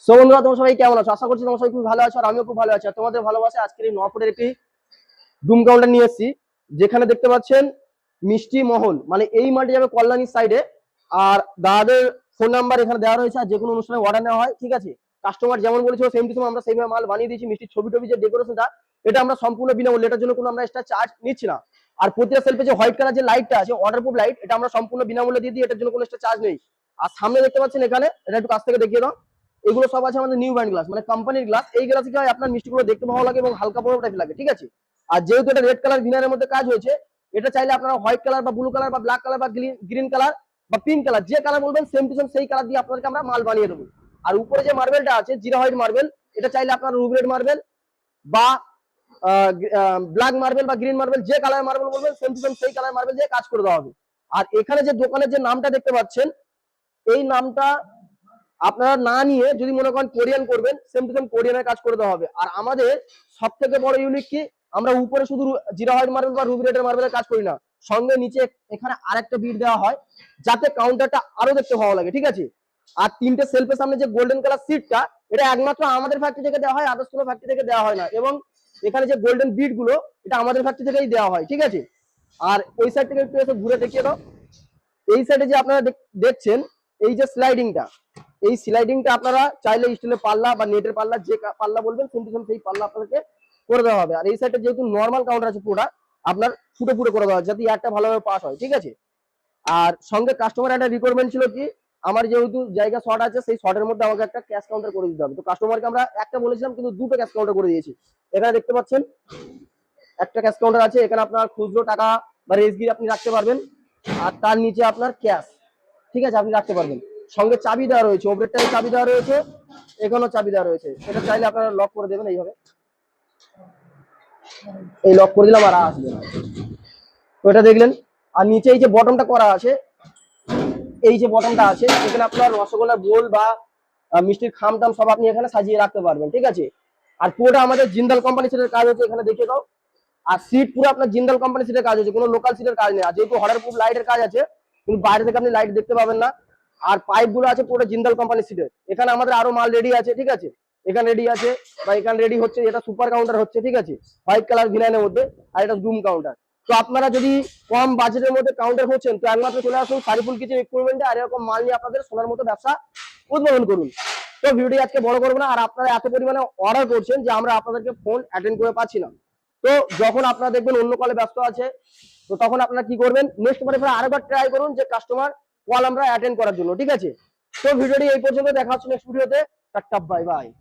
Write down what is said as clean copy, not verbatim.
So বন্ধুরা, তোমরা সবাই কেমন আছো? আশা করছি তোমরা সবাই খুব ভালো আছো, আর আমিও খুব ভালো আছি। আর তোমাদের ভালোবাসা আজকের এই নপুরের একটি ডুম কাউন্টার নিয়ে এসেছি, যেখানে দেখতে পাচ্ছেন মিষ্টি মহল, মানে এই মাঠে যাবে কল্যাণীর সাইডে। আর দাদাদের ফোন নাম্বার এখানে দেওয়া রয়েছে, আর যে কোনো অনুষ্ঠানে অর্ডার নেওয়া হয়, ঠিক আছে। কাস্টমার যেমন বলেছিল সেম টু সেম আমরা সেইভাবে মাল বানিয়ে দিয়েছি। মিষ্টির ছবি টবি যে ডেকোরেশনটা, এটা আমরা সম্পূর্ণ বিনামূল্যে, এটার জন্য কোনো আমরা এক্সট্রা চার্জ নিচ্ছি না। আর প্রতিটা সেলফে যে হোয়াইট কালার যে লাইটটা আছে, ওয়াটারপ্রুফ লাইট, এটা আমরা সম্পূর্ণ বিনামূল্যে দিয়ে দিই, এটার জন্য কোনো এক্সট্রা চার্জ নেই। আর সামনে দেখতে পাচ্ছেন এখানে, এটা একটু কাছ থেকে দেখিয়ে দাও, এগুলো সব আছে আমাদের নিউ ব্র্যান্ড গ্লাস, মানে কোম্পানির গ্লাস। এই গ্লাসে কি হয়, আপনার মিষ্টিগুলো দেখতে ভালো লাগে এবং হালকা বড় টাইপ লাগে, ঠিক আছে। আর যেহেতু এটা রেড কালার ভিনারের মধ্যে কাজ হয়েছে, এটা চাইলে আপনারা হোয়াইট কালার বা ব্লু কালার বা ব্ল্যাক কালার বা গ্রিন কালার বা পিঙ্ক কালার, যে কালার বলবেন সেম টু সেম সেই কালার দিয়ে আপনাদেরকে আমরা মাল বানিয়ে দেবো। আর উপরে যে মার্বেলটা আছে জিরা হোয়াইট মার্বেল, এটা চাইলে আপনারা রুবি রেড মার্বেল বা ব্ল্যাক মার্বেল বা গ্রিন মার্বেল, যে কালার মার্বেল বলবেন সেম টু সেম সেই কালার মার্বেল দিয়ে কাজ করে দেওয়া হবে। আর এখানে যে দোকানের যে নামটা দেখতে পাচ্ছেন, এই নামটা আপনারা না নিয়ে যদি মনে করেন কোরিয়ান করবেন, সেম টু সেম কোরিয়ানের কাজ করে দেওয়া হবে। আর আমাদের সব থেকে বড় ইউনিক কি, আমরা উপরে শুধু জিরা হোয়াইট মার্বেল বা রুবি রেডের মার্বেলের কাজ করি না, সঙ্গে নিচে এখানে আরেকটা বিট দেওয়া হয়, যাতে কাউন্টারটা আরো দেখতে ভালো লাগে, ঠিক আছে। আর তিনটে সেলফের সামনে যে গোল্ডেন কালার সিটটা, এটা একমাত্র আমাদের ফ্যাক্টরি থেকে দেওয়া হয়, আদার্স কোনো ফ্যাক্টরি থেকে দেওয়া হয় না। এবং এখানে যে গোল্ডেন বিট গুলো, এটা আমাদের ফ্যাক্টরি থেকেই দেওয়া হয়, ঠিক আছে। আর ওই সাইড থেকে একটু এসে ঘুরে দেখিয়ে দাও। এই সাইডে যে আপনারা দেখছেন, এই যে স্লাইডিংটা, এই স্লাইডিংটা আপনারা চাইলে স্টিলের পাল্লা বা নেটের পাল্লা, যে পাল্লা বলবেন সেম টু সেম সেই পাল্লা আপনাদেরকে করে দেওয়া হবে। আর এই সাইডে যেহেতু নর্মাল কাউন্টার আছে পুরোটা, আপনার ফুটে ফুটে করে দেওয়া হয়, যাতে একটা ভালোভাবে পাস হয়, ঠিক আছে। আর সঙ্গে কাস্টমার একটা রিকোয়ারমেন্ট ছিল কি, আমার যেহেতু জায়গা শর্ট আছে, সেই শর্টের মধ্যে আমাকে একটা ক্যাশ কাউন্টার করে দিতে হবে। তো কাস্টমারকে আমরা একটা বলেছিলাম, কিন্তু দুটো ক্যাশ কাউন্টার করে দিয়েছি। এখানে দেখতে পাচ্ছেন একটা ক্যাশ কাউন্টার আছে, এখানে আপনার খুচরো টাকা বা রেসগিরি আপনি রাখতে পারবেন, আর তার নিচে আপনার ক্যাশ, ঠিক আছে, আপনি রাখতে পারবেন। সঙ্গে চাবি দেওয়া রয়েছে, ওপরেরটায় চাবি দেওয়া রয়েছে, এখানেও চাবি দেওয়া রয়েছে। এটা চাইলে আপনারা লক করে দেবেন এইভাবে, এই লক করে দিলাম আর আসবে না। তো এটা দেখলেন। আর নিচে এই যে বটমটা করা আছে, এই যে বটমটা আছে, এখানে আপনার রসগোল্লার বোল বা মিষ্টির খাম টাম সব আপনি এখানে সাজিয়ে রাখতে পারবেন, ঠিক আছে। আর পুরোটা আমাদের জিন্দাল কোম্পানি সিটের কাজ হচ্ছে, এখানে দেখিয়ে দাও। আর সিট পুরো আপনার জিন্দাল কোম্পানি সিটের কাজ হচ্ছে, কোনো লোকাল সিটের কাজ নেই। আর যেহেতু ওয়াটারপ্রুফ লাইটের কাজ আছে, কিন্তু বাইরে থেকে আপনি লাইট দেখতে পাবেন না। আর পাইপ গুলো আছে পুরো জিন্দাল কোম্পানি সিটের। এখানে আমাদের আরো মাল রেডি আছে, ঠিক আছে, এখানে রেডি আছে বা এখানে রেডি হচ্ছে। এটা সুপার কাউন্টার হচ্ছে, ঠিক আছে, হোয়াইট কালার ভিনাইনের মধ্যে। আর এটা জুম কাউন্টার। তো আপনারা যদি কম বাজেটের মধ্যে কাউন্টার হচ্ছেন, তো একমাত্র চলে আসুন সারিফুল কিচেন ইকুইপমেন্টে, আর এরকম মাল নিয়ে আপনাদের সোনার মতো ব্যবসা উদ্ভাবন করুন। তো ভিডিওটি আজকে বড় করবো না। আর আপনারা এত পরিমাণে অর্ডার করছেন যে আমরা আপনাদেরকে ফোন অ্যাটেন্ড করে পাচ্ছি না। তো যখন আপনারা দেখবেন অন্য কলে ব্যস্ত আছে, তো তখন আপনারা কি করবেন, নেক্সট বারে আরেকবার ট্রাই করুন যে কাস্টমার কল আমরা অ্যাটেন্ড করার জন্য, ঠিক আছে। তো ভিডিওটি এই পর্যন্ত, দেখা হচ্ছে নেক্সট ভিডিওতে। Tata, bye bye.